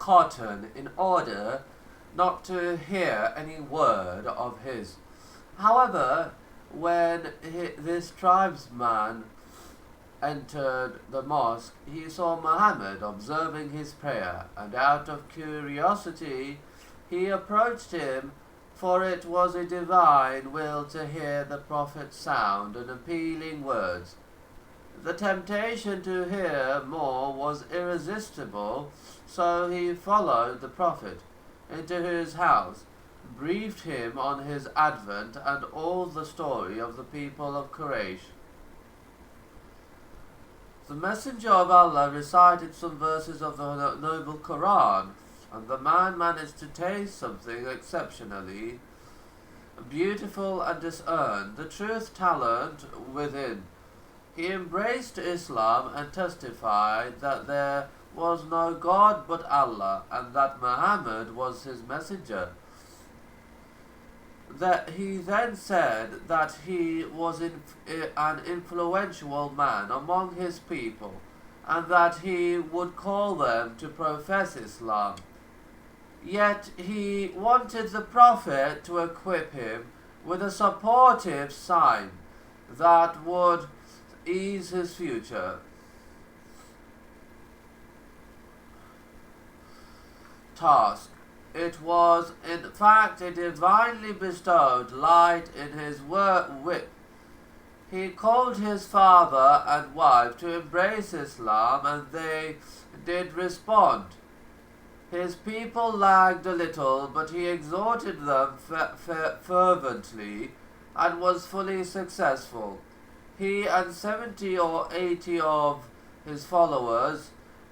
cotton in order not to hear any word of his. However, when this tribesman entered the mosque, he saw Muhammad observing his prayer, and out of curiosity he approached him, for it was a divine will to hear the Prophet's sound and appealing words. The temptation to hear more was irresistible, so he followed the Prophet into his house, briefed him on his advent and all the story of the people of Quraysh. The Messenger of Allah recited some verses of the noble Quran, and the man managed to taste something exceptionally beautiful and discern the truth talent within. He embraced Islam and testified that there was no God but Allah, and that Muhammad was his messenger. That he then said that he was an influential man among his people, and that he would call them to profess Islam. Yet he wanted the Prophet to equip him with a supportive sign that would ease his future. Task. It was in fact a divinely bestowed light in his wit. He called his father and wife to embrace Islam, and they did respond. His people lagged a little, but he exhorted them fervently and was fully successful. He and 70 or 80 of his followers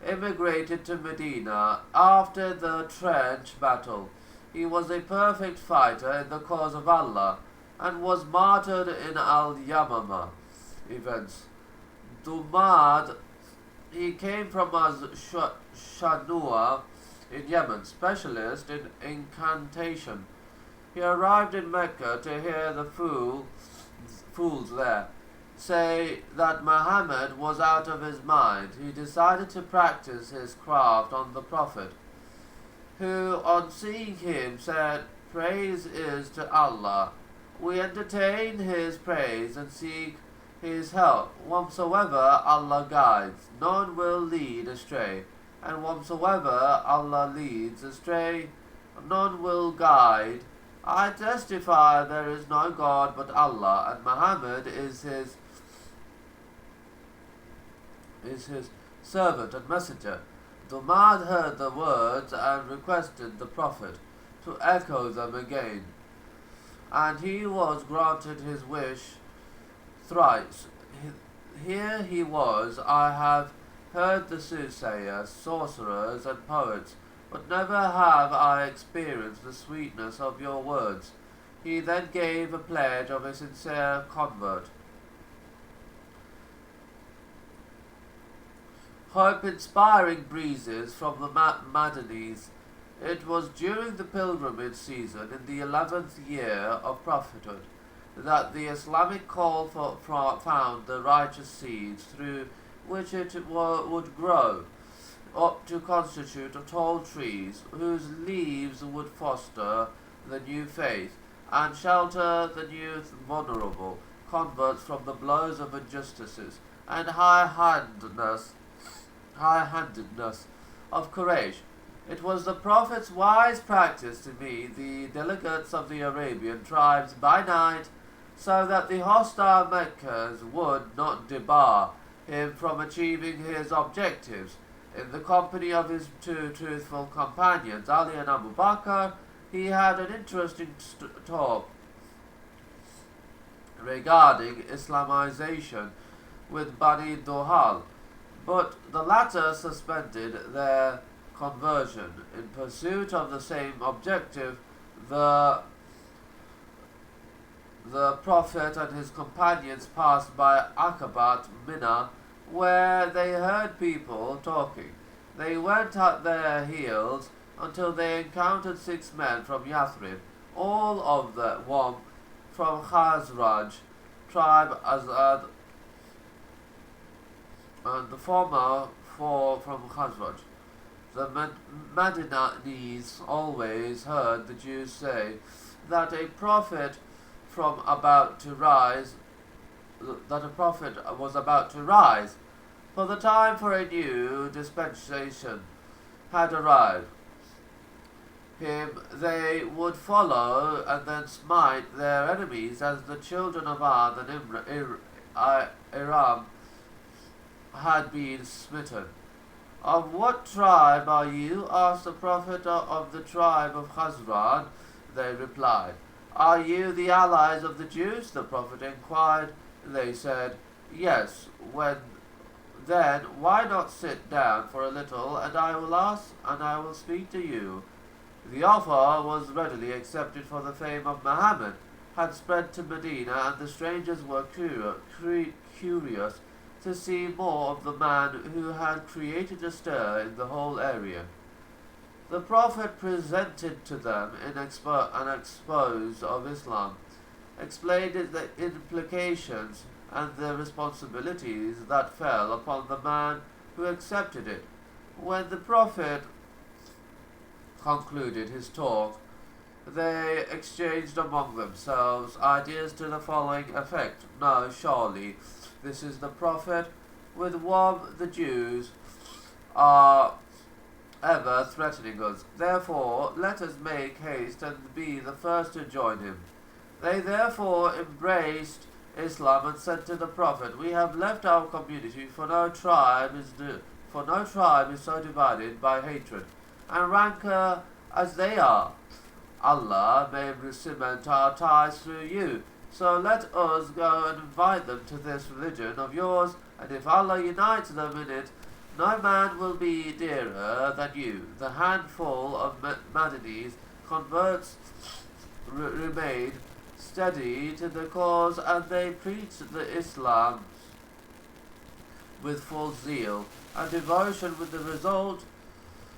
immigrated to Medina after the trench battle. He was a perfect fighter in the cause of Allah and was martyred in Al-Yamama events. Dumad, he came from Shanua in Yemen, specialist in incantation. He arrived in Mecca to hear the fools there say that Muhammad was out of his mind. He decided to practice his craft on the Prophet, who on seeing him said, "Praise is to Allah. We entertain his praise and seek his help. Whomsoever Allah guides, none will lead astray, and whomsoever Allah leads astray, none will guide. I testify there is no God but Allah, and Muhammad is his servant and messenger." Dumad heard the words and requested the Prophet to echo them again, and he was granted his wish thrice. Here he was, "I have heard the soothsayers, sorcerers, and poets, but never have I experienced the sweetness of your words." He then gave a pledge of a sincere convert. Hope-inspiring breezes from the Madanis. It was during the pilgrimage season in the 11th year of prophethood that the Islamic call found the righteous seeds through which it would grow up to constitute tall trees whose leaves would foster the new faith and shelter the new vulnerable converts from the blows of injustices and high-handedness of Quraysh. It was the Prophet's wise practice to meet the delegates of the Arabian tribes by night, so that the hostile Meccans would not debar him from achieving his objectives. In the company of his two truthful companions, Ali and Abu Bakr, he had an interesting talk regarding Islamization with Bani Dohal, but the latter suspended their conversion. In pursuit of the same objective, the Prophet and his companions passed by Aqabat Mina, where they heard people talking. They went at their heels until they encountered 6 men from Yathrib, all of them one from Khazraj tribe, Azad, and the former 4 from Khazraj. The Madianites always heard the Jews say that a prophet from about to rise, that a prophet was about to rise, for the time for a new dispensation had arrived. Him they would follow and then smite their enemies, as the children of Ad and Aram had been smitten. Of what tribe are you? Asked the prophet. Of the tribe of Hazran, they replied. Are you the allies of the Jews? The prophet inquired. They said, Yes. Then why not sit down for a little, and I will speak to you. The offer was readily accepted, for the fame of Muhammad had spread to Medina, and the strangers were curious to see more of the man who had created a stir in the whole area. The Prophet presented to them an expose of Islam, explained the implications and the responsibilities that fell upon the man who accepted it. When the Prophet concluded his talk, they exchanged among themselves ideas to the following effect. No, surely this is the Prophet with whom the Jews are ever threatening us. Therefore, let us make haste and be the first to join him. They therefore embraced Islam and said to the Prophet, We have left our community, for no tribe is so divided by hatred and rancor as they are. Allah may cement our ties through you. So let us go and invite them to this religion of yours, and if Allah unites them in it, no man will be dearer than you. The handful of Madinis converts remained steady to the cause, and they preached the Islam with full zeal and devotion, with the result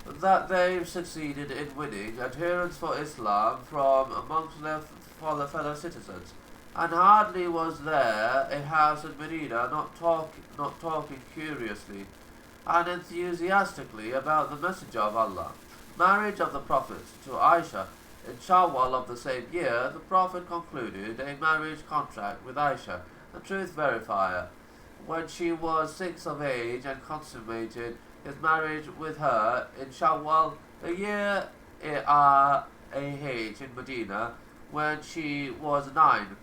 that they succeeded in winning adherents for Islam from amongst their fellow citizens. And hardly was there a house in Medina not talking curiously and enthusiastically about the Messenger of Allah. Marriage of the Prophet to Aisha. In Shawwal of the same year, the Prophet concluded a marriage contract with Aisha, the truth verifier, when she was 6 of age, and consummated his marriage with her in Shawwal, the year AH in Medina, when she was 9.